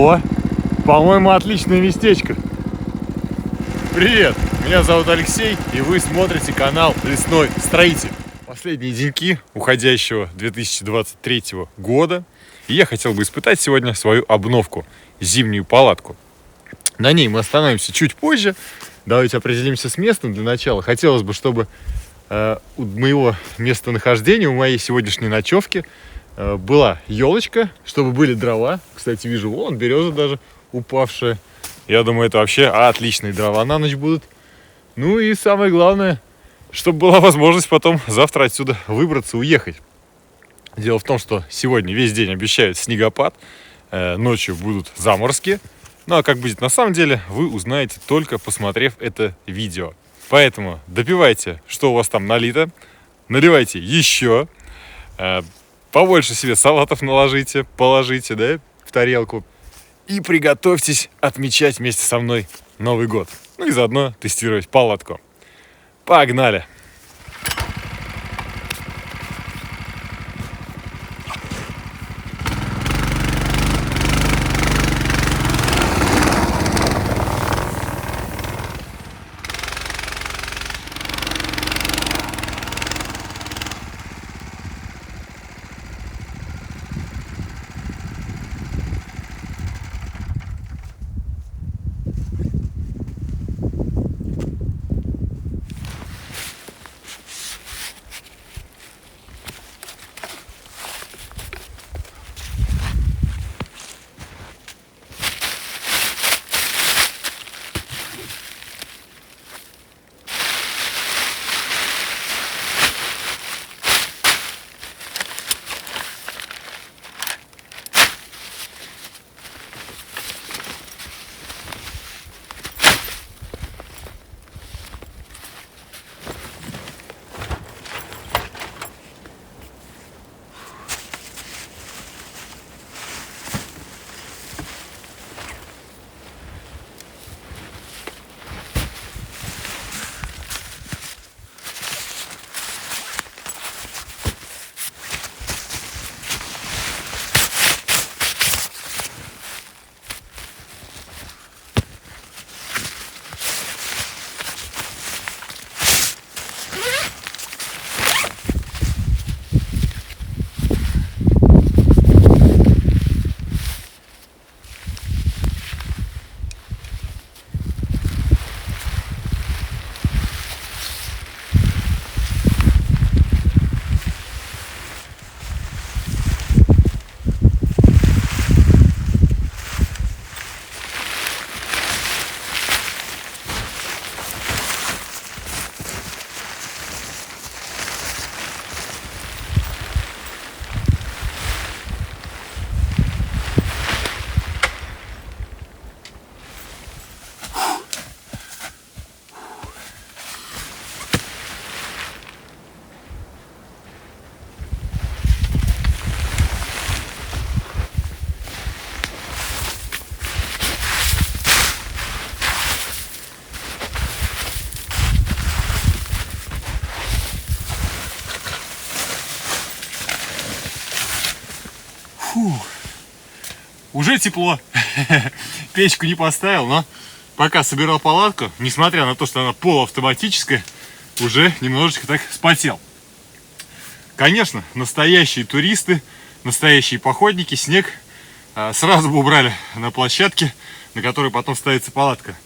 О, по-моему, отличное местечко. Привет, меня зовут Алексей, и вы смотрите канал Лесной Строитель. Последние деньки уходящего 2023 года, и я хотел бы испытать сегодня свою обновку, зимнюю палатку. На ней мы остановимся чуть позже. Давайте определимся с местом для начала. Хотелось бы, чтобы у моего местонахождения, у моей сегодняшней ночевки была елочка, чтобы были дрова. Кстати, вижу, вон береза даже упавшая. Я думаю, это вообще отличные дрова на ночь будут. Ну и самое главное, чтобы была возможность потом завтра отсюда выбраться, уехать. Дело в том, что сегодня весь день обещают снегопад, ночью будут заморозки. Ну а как будет на самом деле, вы узнаете только посмотрев это видео. Поэтому допивайте, что у вас там налито, наливайте еще, побольше себе салатов наложите, положите, да, в тарелку. И приготовьтесь отмечать вместе со мной Новый год. Ну и заодно тестировать палатку. Погнали! Уже тепло. Печку не поставил, но пока собирал палатку, несмотря на то, что она полуавтоматическая, уже немножечко так вспотел. Конечно, настоящие туристы, настоящие походники снег сразу бы убрали на площадке, на которой потом ставится палатка.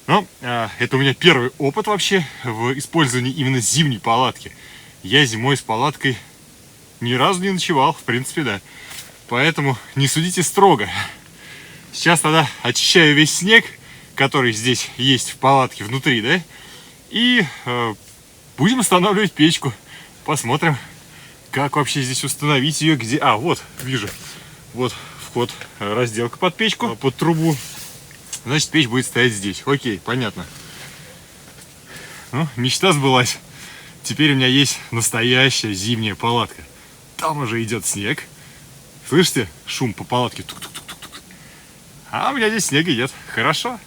Но это у меня первый опыт вообще в использовании именно зимней палатки. Я зимой с палаткой ни разу не ночевал, в принципе, да. Поэтому не судите строго. Сейчас тогда очищаю весь снег, который здесь есть в палатке внутри, да? И будем устанавливать печку. Посмотрим, как вообще здесь установить ее, где... А, вот, вижу. Вот вход, разделка под печку, под трубу. Значит, печь будет стоять здесь. Окей, понятно. Ну, мечта сбылась. Теперь у меня есть настоящая зимняя палатка. Там уже идет снег. Слышите? Шум по палатке. Тук-тук-тук-тук. А у меня здесь снег идет. Хорошо.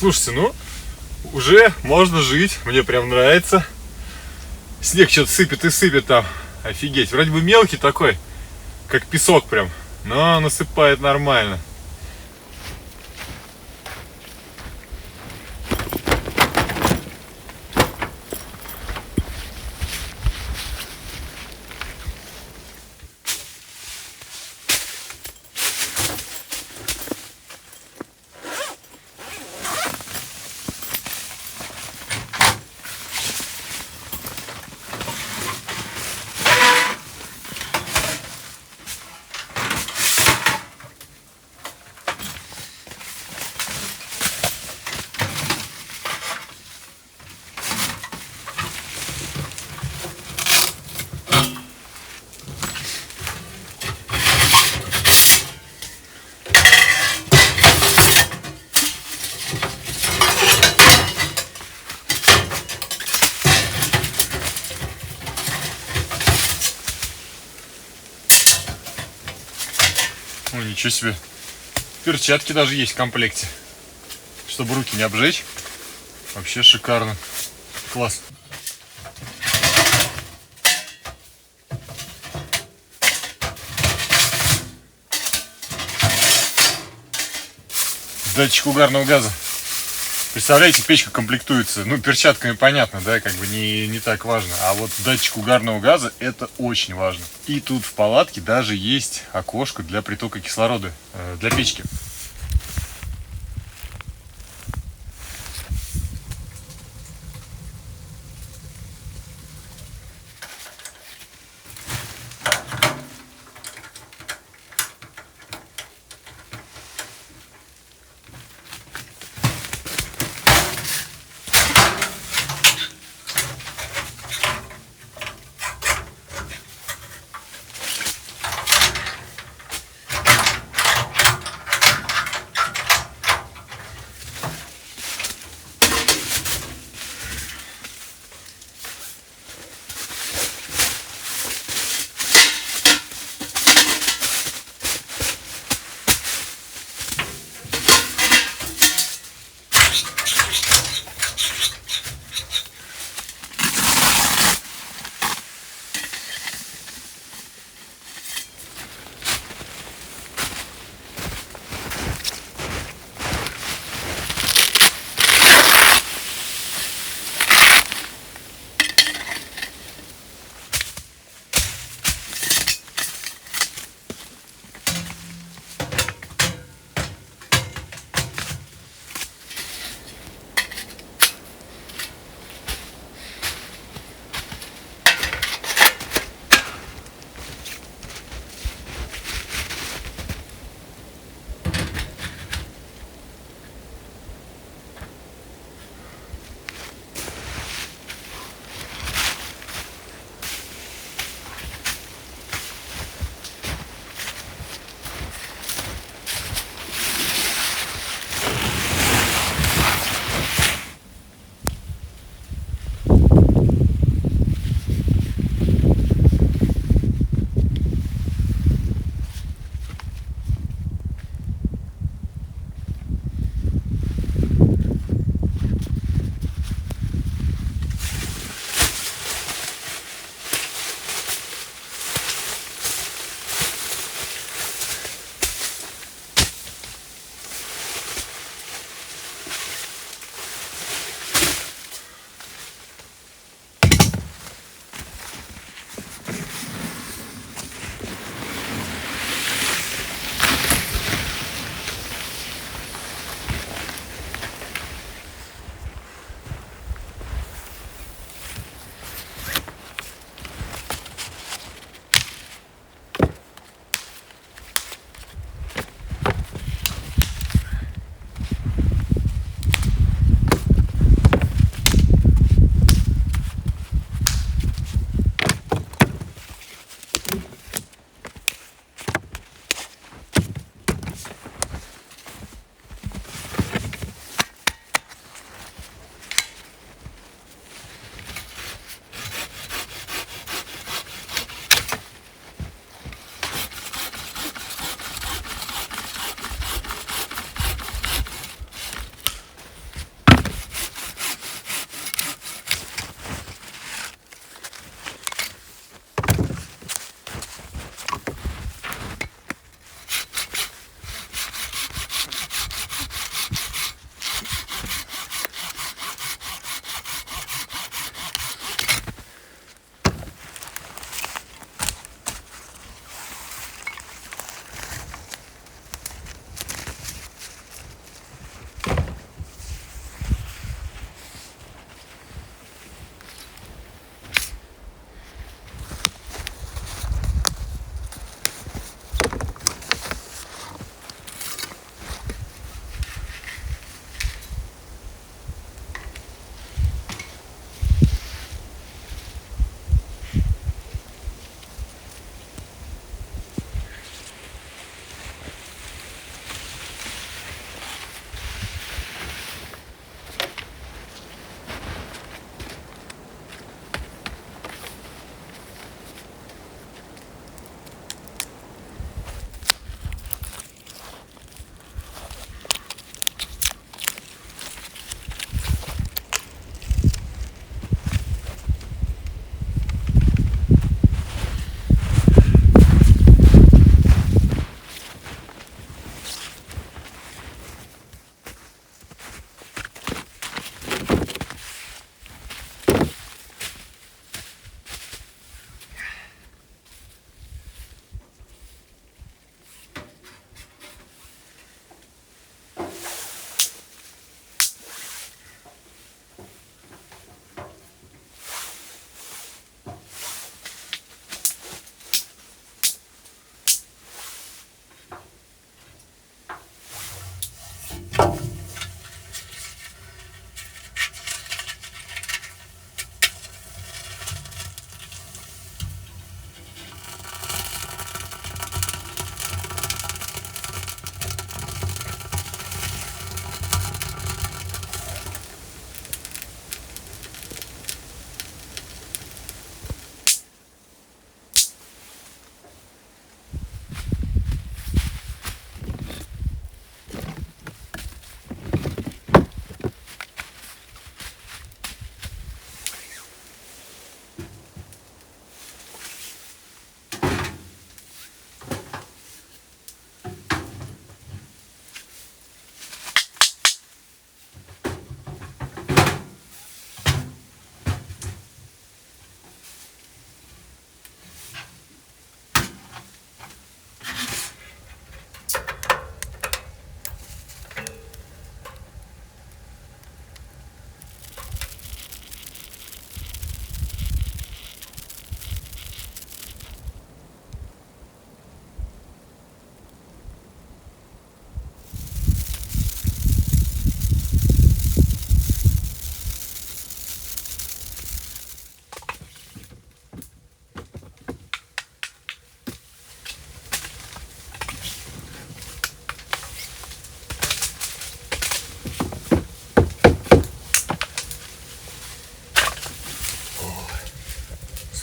Слушайте, ну, уже можно жить, мне прям нравится. Снег что-то сыпет и сыпет там, офигеть. Вроде бы мелкий такой, как песок прям, но насыпает нормально. Ой, ничего себе. Перчатки даже есть в комплекте, чтобы руки не обжечь. Вообще шикарно. Класс. Датчик угарного газа. Представляете, печка комплектуется, ну, перчатками понятно, да, как бы не так важно. А вот датчик угарного газа — это очень важно. И тут в палатке даже есть окошко для притока кислорода для печки.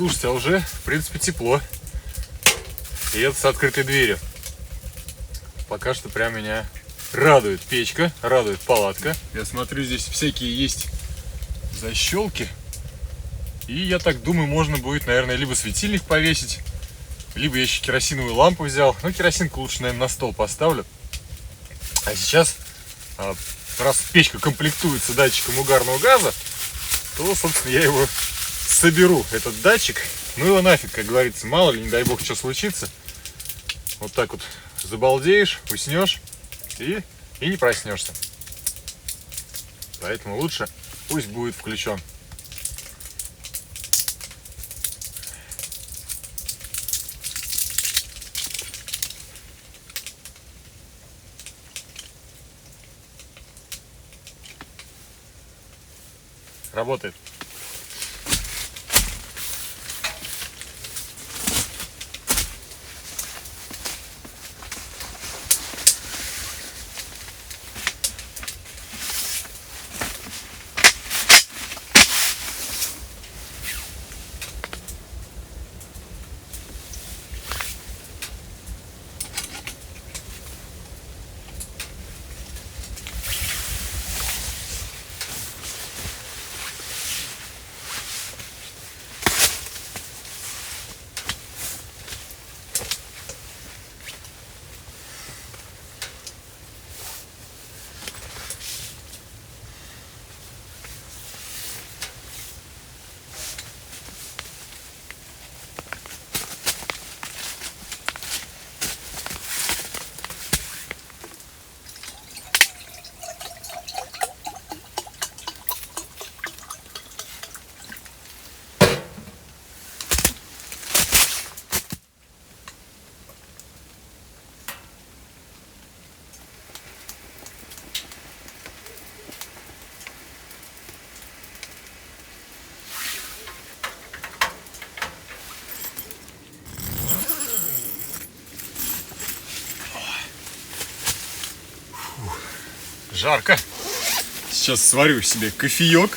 Слушайте, а уже, в принципе, тепло. И это с открытой дверью. Пока что прям меня радует печка, радует палатка. Я смотрю, здесь всякие есть защелки. И я так думаю, можно будет, наверное, либо светильник повесить, либо я еще керосиновую лампу взял. Ну, керосинку лучше, наверное, на стол поставлю. А сейчас, раз печка комплектуется датчиком угарного газа, то, собственно, я его соберу, этот датчик. Ну его нафиг, как говорится, мало ли, не дай бог, что случится. Вот так вот забалдеешь, уснешь и не проснешься. Поэтому лучше пусть будет включен. Работает. Жарко. Сейчас сварю себе кофеек.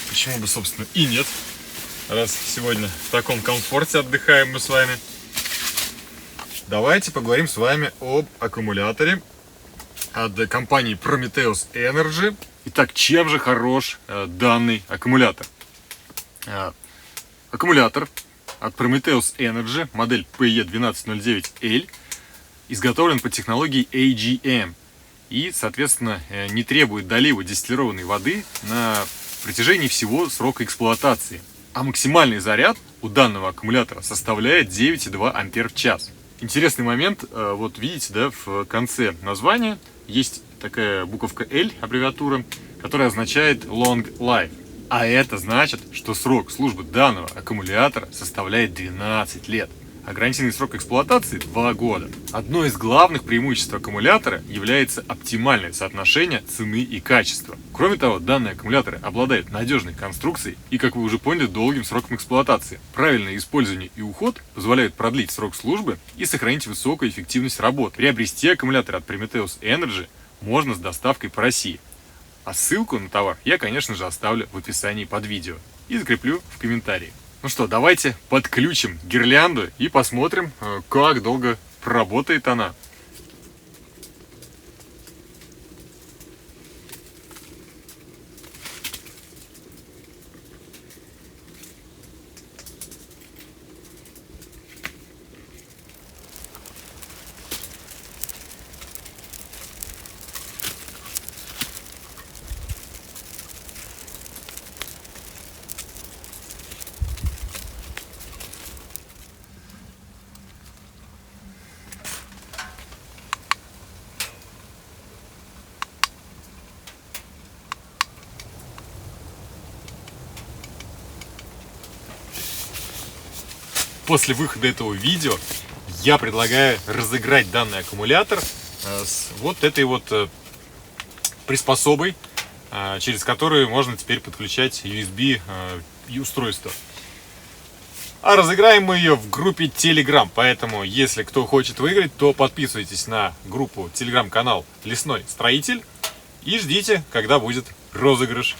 Почему бы, собственно, и нет. Раз сегодня в таком комфорте отдыхаем мы с вами. Давайте поговорим с вами об аккумуляторе от компании Prometheus Energy. Итак, чем же хорош данный аккумулятор? Аккумулятор от Prometheus Energy, модель PE1209L, изготовлен по технологии AGM и, соответственно, не требует долива дистиллированной воды на протяжении всего срока эксплуатации. А максимальный заряд у данного аккумулятора составляет 9,2 ампер в час. Интересный момент, вот видите, да, в конце названия есть такая буковка L, аббревиатура, которая означает Long Life. А это значит, что срок службы данного аккумулятора составляет 12 лет. А гарантийный срок эксплуатации 2 года. Одно из главных преимуществ аккумулятора является оптимальное соотношение цены и качества. Кроме того, данные аккумуляторы обладают надежной конструкцией и, как вы уже поняли, долгим сроком эксплуатации. Правильное использование и уход позволяют продлить срок службы и сохранить высокую эффективность работы. Приобрести аккумулятор от Prometheus Energy можно с доставкой по России. А ссылку на товар я, конечно же, оставлю в описании под видео и закреплю в комментарии. Ну что, давайте подключим гирлянду и посмотрим, как долго проработает она. После выхода этого видео я предлагаю разыграть данный аккумулятор с вот этой вот приспособой, через которую можно теперь подключать USB устройство. А разыграем мы ее в группе Telegram, поэтому если кто хочет выиграть, то подписывайтесь на группу Telegram-канал Лесной Строитель и ждите, когда будет розыгрыш.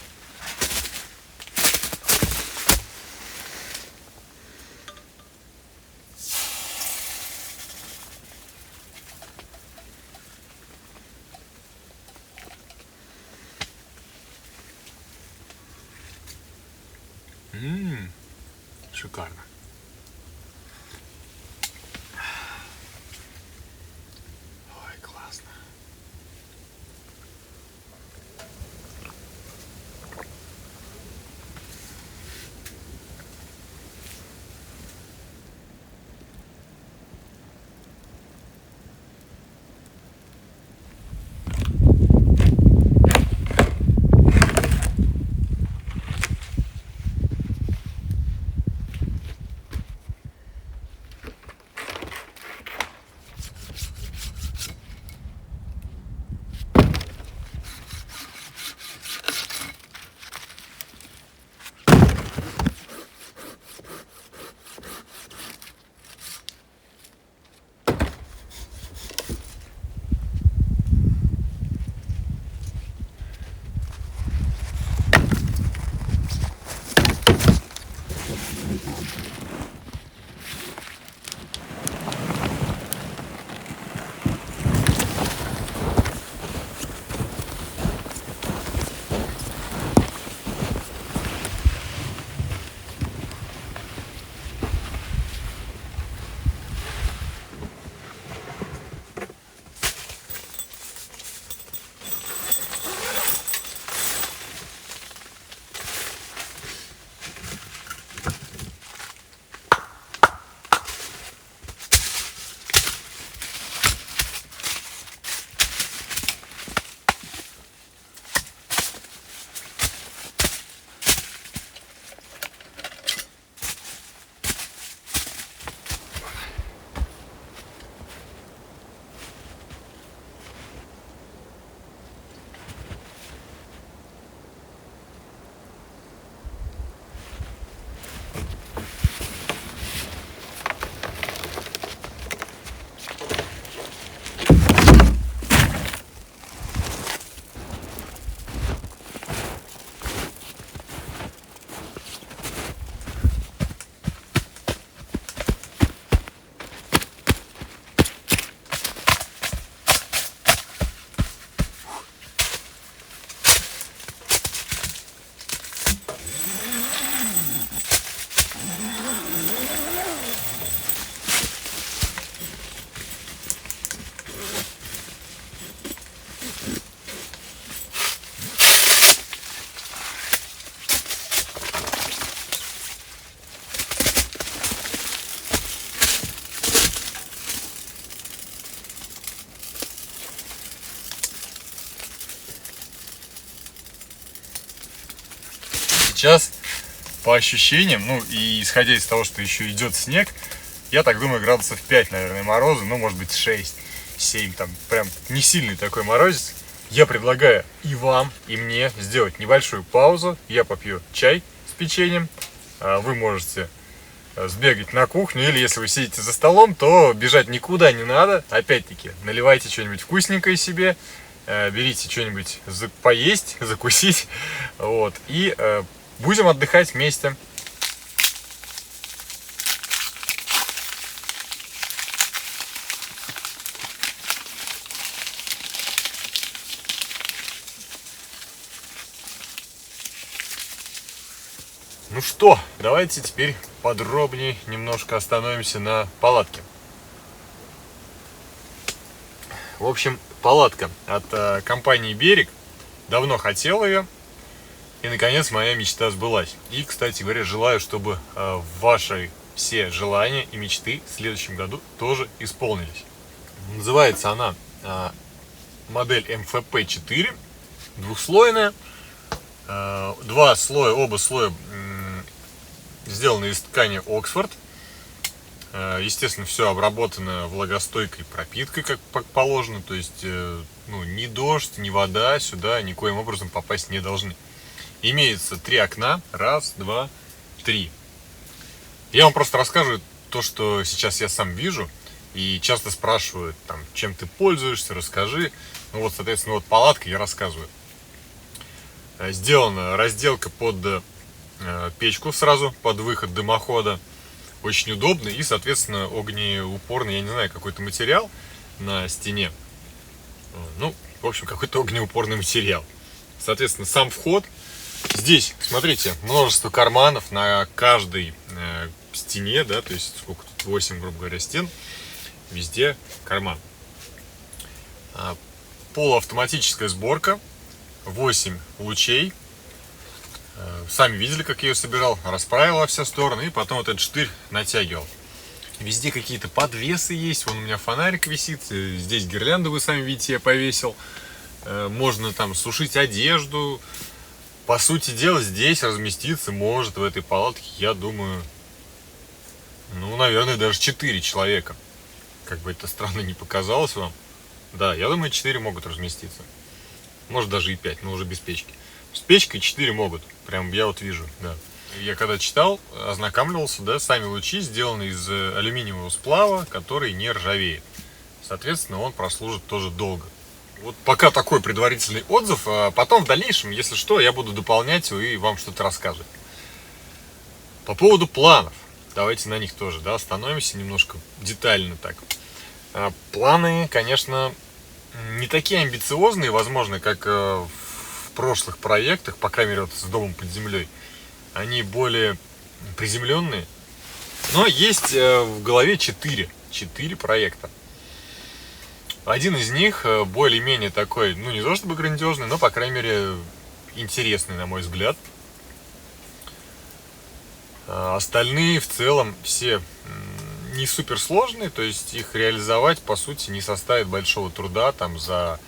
Шикарно. Ой, классно. Сейчас, по ощущениям, ну и исходя из того, что еще идет снег, я так думаю, градусов 5, наверное, мороза, ну, может быть, 6, 7, там, прям не сильный такой морозец. Я предлагаю и вам, и мне сделать небольшую паузу. Я попью чай с печеньем, вы можете сбегать на кухню, или если вы сидите за столом, то бежать никуда не надо. Опять-таки, наливайте что-нибудь вкусненькое себе, берите что-нибудь поесть, закусить, вот, и будем отдыхать вместе. Ну что, давайте теперь подробнее немножко остановимся на палатке. В общем, палатка от компании «Берег». Давно хотел ее. И, наконец, моя мечта сбылась. И, кстати говоря, желаю, чтобы ваши все желания и мечты в следующем году тоже исполнились. Называется она модель МФП-4, двухслойная. Два слоя, оба слоя сделаны из ткани Оксфорд. Естественно, все обработано влагостойкой пропиткой, как положено. То есть, ну, ни дождь, ни вода сюда никоим образом попасть не должны. Имеется 3 окна. 1, 2, 3. Я вам просто расскажу то, что сейчас я сам вижу. И часто спрашивают, там, чем ты пользуешься, расскажи. Ну вот, соответственно, вот палатка, я рассказываю. Сделана разделка под печку сразу, под выход дымохода. Очень удобный и, соответственно, огнеупорный, я не знаю, какой-то материал на стене. Ну, в общем, какой-то огнеупорный материал. Соответственно, сам вход. Здесь, смотрите, множество карманов. На каждый стене, да, то есть сколько тут, 8, грубо говоря, стен, везде карман. Полуавтоматическая сборка, 8 лучей. Сами видели, как я ее собирал, расправил во все стороны и потом вот этот штырь натягивал. Везде какие-то подвесы есть, вон у меня фонарик висит, здесь гирлянду, вы сами видите, я повесил. Можно там сушить одежду. По сути дела, здесь разместиться может в этой палатке, я думаю, ну, наверное, даже 4 человека. Как бы это странно не показалось вам. Да, я думаю, 4 могут разместиться. Может даже и 5, но уже без печки. С печкой 4 могут. Прям я вот вижу, да. Я когда читал, ознакомливался, да, сами лучи сделаны из алюминиевого сплава, который не ржавеет. Соответственно, он прослужит тоже долго. Вот пока такой предварительный отзыв, а потом в дальнейшем, если что, я буду дополнять и вам что-то рассказывать. По поводу планов. Давайте на них тоже, да, остановимся немножко детально так. Планы, конечно, не такие амбициозные, возможно, как в прошлых проектах, по крайней мере, вот с домом под землей. Они более приземленные. Но есть в голове 4 проекта. Один из них более-менее такой, ну не то чтобы грандиозный, но, по крайней мере, интересный, на мой взгляд. Остальные в целом все не супер сложные, то есть их реализовать, по сути, не составит большого труда там за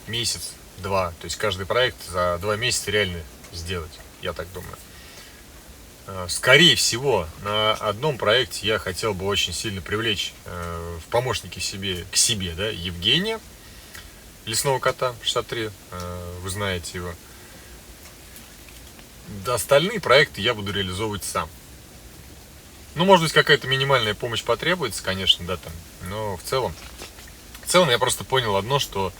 месяц-два. То есть каждый проект за 2 месяца реально сделать, я так думаю. Скорее всего, на одном проекте я хотел бы очень сильно привлечь в помощники к себе, да, Евгения, лесного кота 63, вы знаете его. Остальные проекты я буду реализовывать сам. Ну, может быть, какая-то минимальная помощь потребуется, конечно, да, там, но в целом я просто понял одно, что,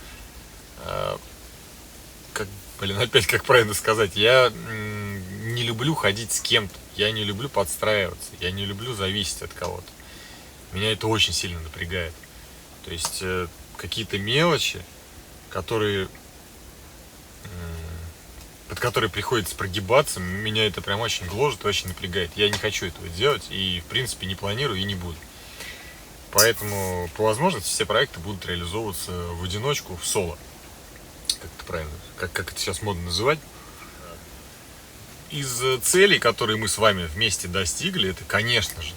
опять как правильно сказать, я не люблю ходить с кем-то, я не люблю подстраиваться, я не люблю зависеть от кого-то. Меня это очень сильно напрягает. То есть какие-то мелочи, под которые приходится прогибаться, меня это прям очень гложет, очень напрягает. Я не хочу этого делать и, в принципе, не планирую и не буду. Поэтому, по возможности, все проекты будут реализовываться в одиночку, в соло. Как это правильно? Как это сейчас модно называть? Из целей, которые мы с вами вместе достигли, это, конечно же,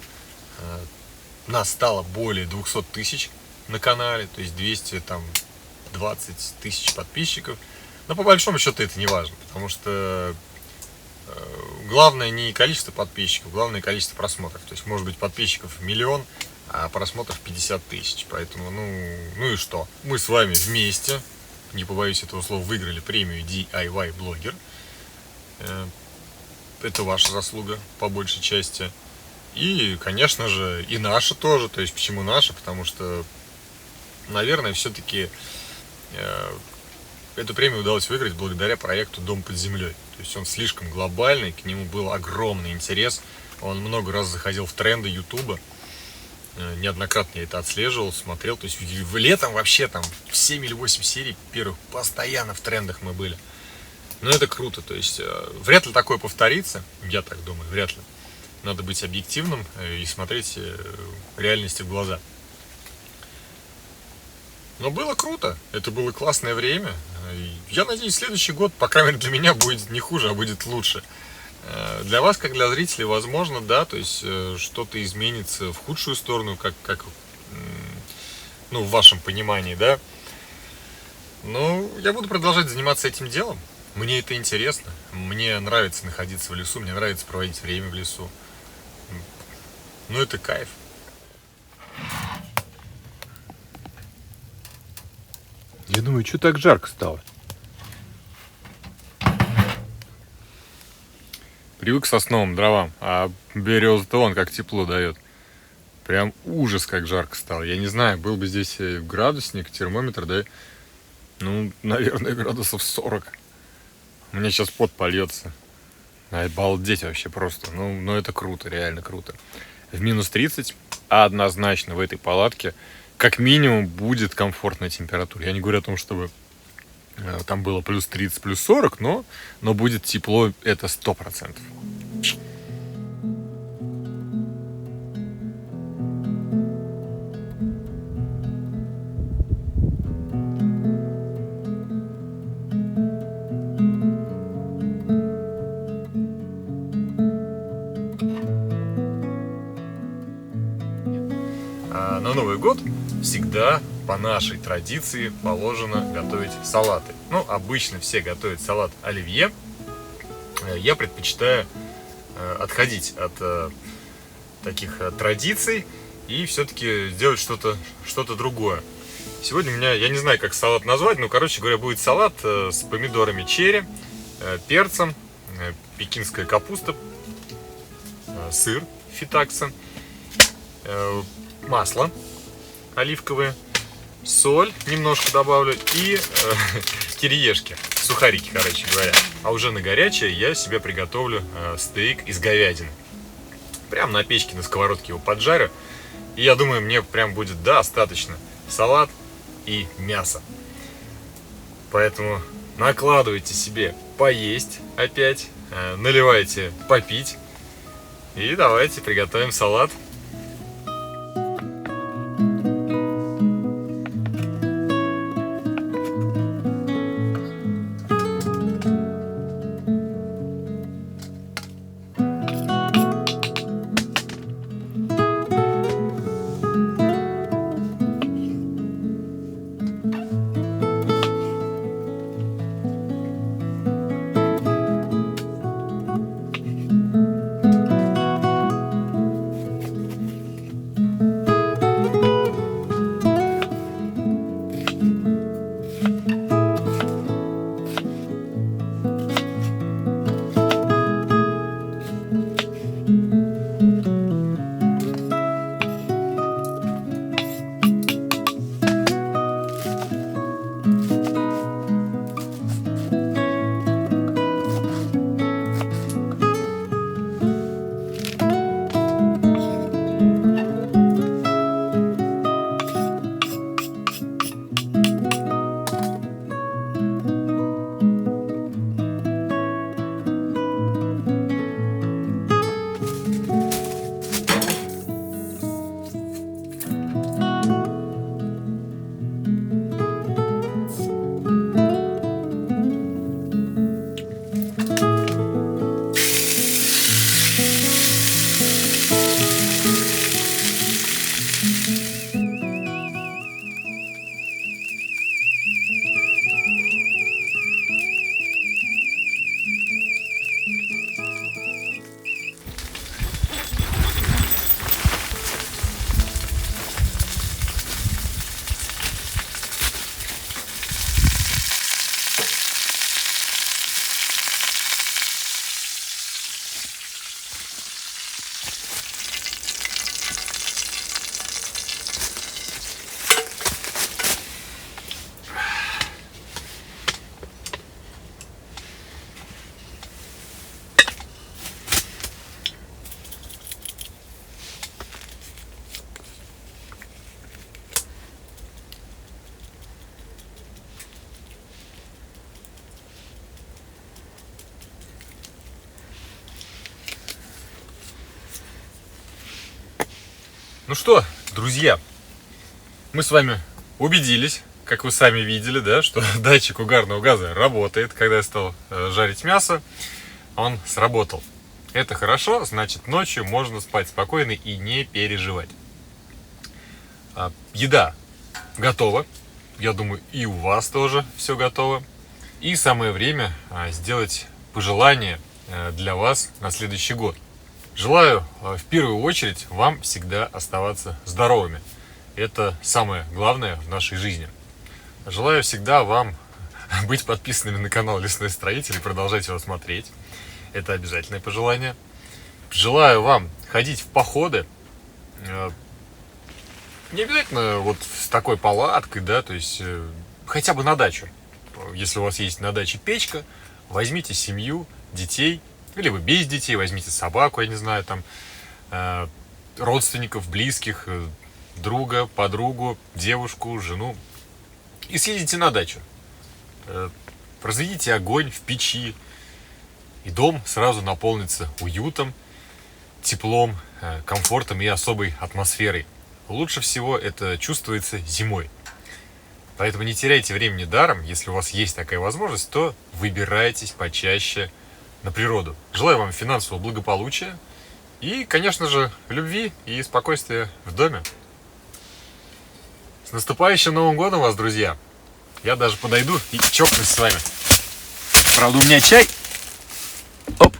нас стало более 200 тысяч на канале, то есть 220 тысяч подписчиков. Но по большому счету это не важно, потому что главное не количество подписчиков, главное количество просмотров. То есть может быть подписчиков 1 миллион, а просмотров 50 тысяч. Поэтому, ну и что? Мы с вами вместе, не побоюсь этого слова, выиграли премию DIY блогер. Это ваша заслуга по большей части. И, конечно же, и наша тоже. То есть почему наша? Потому что, наверное, все-таки эту премию удалось выиграть благодаря проекту «Дом под землей». То есть он слишком глобальный, к нему был огромный интерес. Он много раз заходил в тренды Ютуба. Неоднократно я это отслеживал, смотрел. То есть летом вообще там 7 или 8 серий первых постоянно в трендах мы были. Но это круто. То есть вряд ли такое повторится. Я так думаю, вряд ли. Надо быть объективным и смотреть реальности в глаза. Но было круто, это было классное время. Я надеюсь, следующий год, по крайней мере для меня, будет не хуже, а будет лучше. Для вас, как для зрителей, возможно, да, то есть что-то изменится в худшую сторону, как ну, в вашем понимании, да. Но я буду продолжать заниматься этим делом. Мне это интересно. Мне нравится находиться в лесу, мне нравится проводить время в лесу. Ну, это кайф. Я думаю, что так жарко стало? Привык к сосновым дровам, а береза-то вон как тепло дает. Прям ужас, как жарко стало. Я не знаю, был бы здесь градусник, термометр, да? Ну, наверное, градусов 40. У меня сейчас пот польется. Обалдеть вообще просто. Ну, это круто, реально круто. В минус 30 однозначно в этой палатке как минимум будет комфортная температура. Я не говорю о том, чтобы там было плюс 30, плюс 40, но будет тепло, это 100%. Новый год всегда по нашей традиции положено готовить салаты. Ну, обычно все готовят салат оливье. Я предпочитаю отходить от таких традиций и все-таки сделать что-то другое. Сегодня у меня, я не знаю, как салат назвать, но, короче говоря, будет салат с помидорами черри, перцем, пекинская капуста, сыр фитакса, масло оливковое, соль немножко добавлю и кириешки, сухарики, короче говоря. А уже на горячее я себе приготовлю стейк из говядины. Прям на печке, на сковородке его поджарю. И я думаю, мне прям будет достаточно салат и мясо. Поэтому накладывайте себе поесть опять, наливайте попить. И давайте приготовим салат. Ну что, друзья, мы с вами убедились, как вы сами видели, да, что датчик угарного газа работает. Когда я стал жарить мясо, он сработал. Это хорошо, значит, ночью можно спать спокойно и не переживать. Еда готова. Я думаю, и у вас тоже все готово. И самое время сделать пожелание для вас на следующий год. Желаю в первую очередь вам всегда оставаться здоровыми. Это самое главное в нашей жизни. Желаю всегда вам быть подписанными на канал Лесной Строитель и продолжать его смотреть. Это обязательное пожелание. Желаю вам ходить в походы. Не обязательно вот с такой палаткой, да, то есть хотя бы на дачу. Если у вас есть на даче печка, возьмите семью, детей, или вы без детей, возьмите собаку, я не знаю, там, родственников, близких, друга, подругу, девушку, жену, и съездите на дачу. Разведите огонь в печи, и дом сразу наполнится уютом, теплом, комфортом и особой атмосферой. Лучше всего это чувствуется зимой. Поэтому не теряйте времени даром. Если у вас есть такая возможность, то выбирайтесь почаще на природу. Желаю вам финансового благополучия и, конечно же, любви и спокойствия в доме. С наступающим Новым годом вас, друзья! Я даже подойду и чокнусь с вами. Правда, у меня чай. Оп.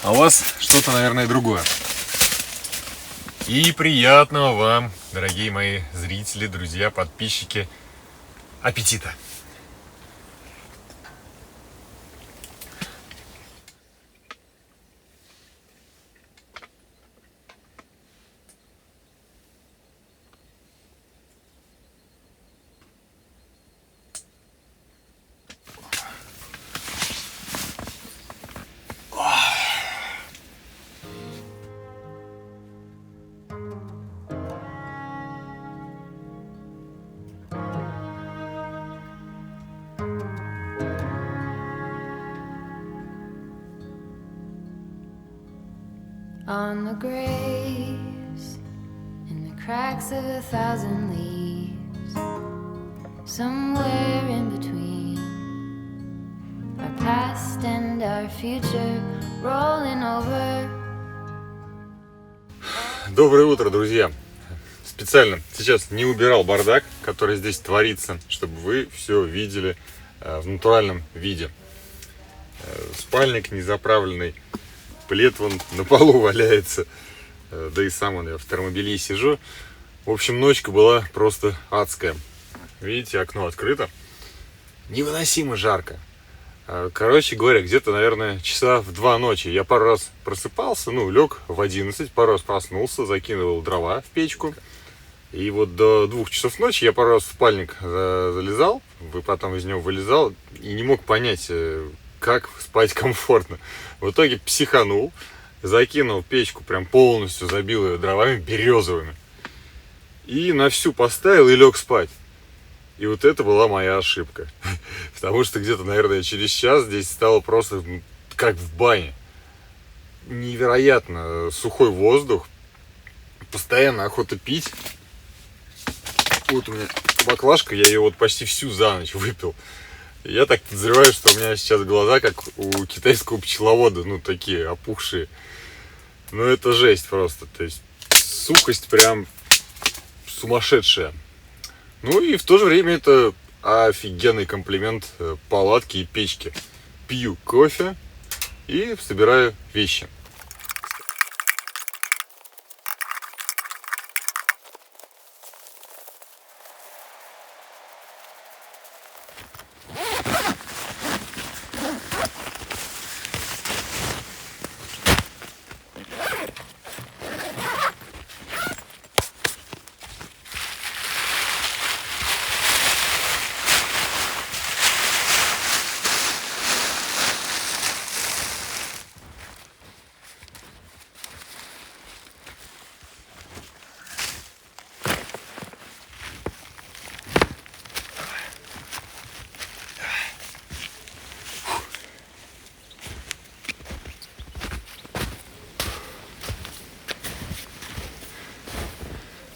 А у вас что-то, наверное, другое. И приятного вам, дорогие мои зрители, друзья, подписчики, аппетита! On the graves, in the cracks of 1,000 leaves, somewhere in between, our past and our future rolling over. Доброе утро, друзья! Специально сейчас не убирал бардак, который здесь творится, чтобы вы все видели в натуральном виде. Спальник незаправленный, плед вон на полу валяется, да и сам я в термобелье сижу. В общем, ночка была просто адская. Видите, окно открыто. Невыносимо жарко. Короче говоря, где-то, наверное, часа в 2 ночи я пару раз просыпался, лег в 11, пару раз проснулся, закинул дрова в печку. И вот до 2 часов ночи я пару раз в спальник залезал, потом из него вылезал и не мог понять, как спать комфортно. В итоге психанул, закинул печку, прям полностью забил ее дровами березовыми. И на всю поставил и лег спать. И вот это была моя ошибка. Потому что где-то, наверное, через час здесь стало просто как в бане. Невероятно сухой воздух. Постоянно охота пить. Вот у меня баклажка, я ее вот почти всю за ночь выпил. Я так подозреваю, что у меня сейчас глаза, как у китайского пчеловода, такие опухшие. Это жесть просто. То есть сухость прям сумасшедшая. И в то же время это офигенный комплимент палатки и печки. Пью кофе и собираю вещи.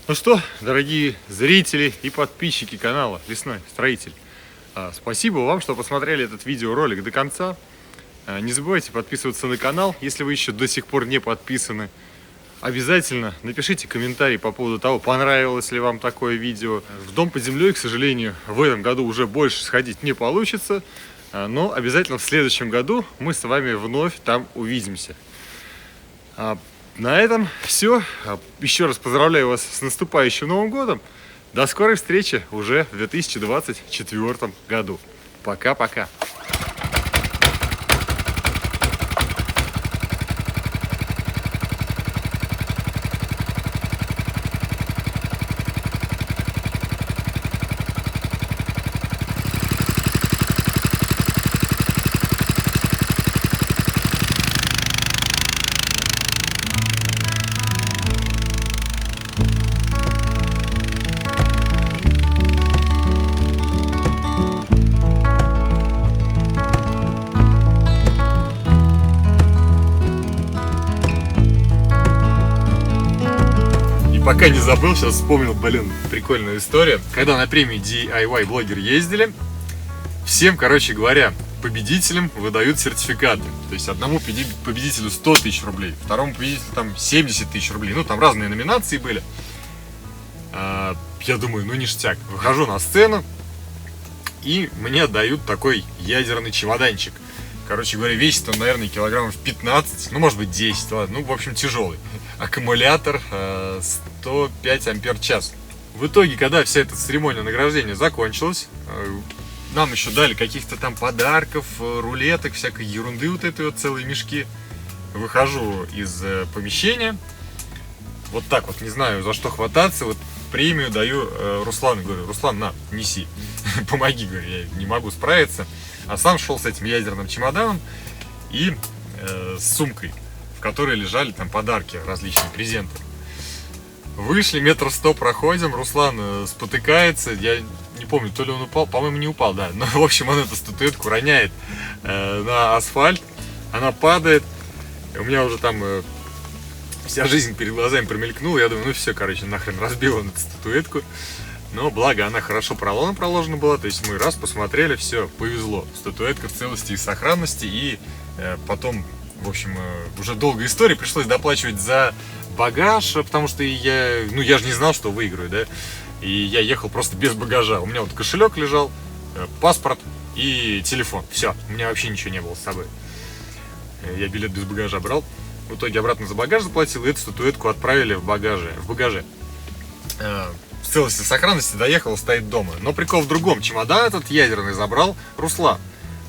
Ну что, дорогие зрители и подписчики канала Лесной Строитель, спасибо вам, что посмотрели этот видеоролик до конца. Не забывайте подписываться на канал, если вы еще до сих пор не подписаны. Обязательно напишите комментарий по поводу того, понравилось ли вам такое видео. В дом под землей, к сожалению, в этом году уже больше сходить не получится, но обязательно в следующем году мы с вами вновь там увидимся. На этом все. Еще раз поздравляю вас с наступающим Новым годом. До скорой встречи уже в 2024 году. Пока-пока. Пока не забыл, сейчас вспомнил, прикольную историю. Когда на премии DIY блогер ездили, всем, короче говоря, победителям выдают сертификаты. То есть одному победителю 100 тысяч рублей, второму победителю там 70 тысяч рублей. Там разные номинации были. Я думаю, ну ништяк. Выхожу на сцену, и мне дают такой ядерный чемоданчик. Короче говоря, весит он, наверное, килограммов 15, ну, может быть, 10, ладно, ну, в общем, тяжелый. Аккумулятор 105 ампер-час. В итоге, когда вся эта церемония награждения закончилась, нам еще дали каких-то там подарков, рулеток, всякой ерунды, вот этой вот целые мешки. Выхожу из помещения, вот так вот, не знаю, за что хвататься, вот премию даю Руслану, говорю, Руслан, на, неси, помоги, говорю, я не могу справиться. А сам шел с этим ядерным чемоданом и с сумкой, в которой лежали там подарки, различные презенты. Вышли, 100 метров проходим, Руслан спотыкается, я не помню, то ли он упал, по-моему, не упал, да. Но, в общем, он эту статуэтку роняет на асфальт, она падает, у меня уже там вся жизнь перед глазами промелькнула, я думаю, ну все, короче, нахрен разбил он эту статуэтку. Но благо она хорошо проложена была, то есть мы раз посмотрели, все, повезло. Статуэтка в целости и сохранности, и потом, в общем, уже долгая история, пришлось доплачивать за багаж, потому что я же не знал, что выиграю, да, и я ехал просто без багажа. У меня вот кошелек лежал, паспорт и телефон, все, у меня вообще ничего не было с собой. Я билет без багажа брал, в итоге обратно за багаж заплатил, и эту статуэтку отправили в багаже. В целости и сохранности доехал, стоит дома. Но прикол в другом. Чемодан этот ядерный забрал Руслан.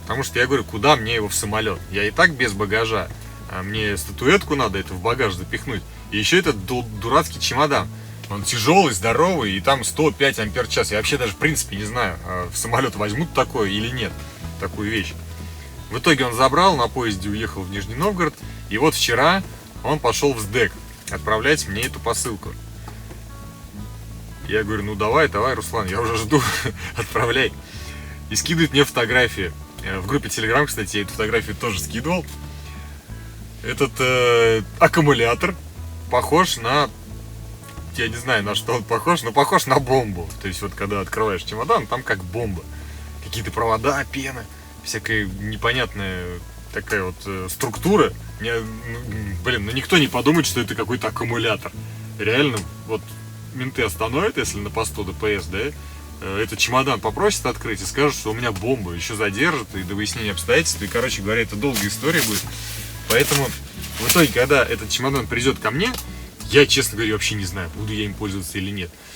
Потому что я говорю, куда мне его в самолет? Я и так без багажа. А мне статуэтку надо это в багаж запихнуть. И еще этот дурацкий чемодан. Он тяжелый, здоровый, и там 105 ампер-час. Я вообще даже в принципе не знаю, в самолет возьмут такое или нет. Такую вещь. В итоге он забрал, на поезде уехал в Нижний Новгород. И вот вчера он пошел в СДЭК отправлять мне эту посылку. Я говорю, ну давай, Руслан, я уже жду, отправляй. И скидывает мне фотографии. В группе Telegram, кстати, я эту фотографию тоже скидывал. Этот аккумулятор похож на... Я не знаю, на что он похож, но похож на бомбу. То есть вот когда открываешь чемодан, там как бомба. Какие-то провода, пена, всякая непонятная такая вот структура. Ну никто не подумает, что это какой-то аккумулятор. Реально, вот... Менты остановят, если на посту ДПС, да, этот чемодан попросят открыть и скажут, что у меня бомба, еще задержат и до выяснения обстоятельств, и, короче говоря, это долгая история будет. Поэтому в итоге, когда этот чемодан придет ко мне, я, честно говоря, вообще не знаю, буду я им пользоваться или нет.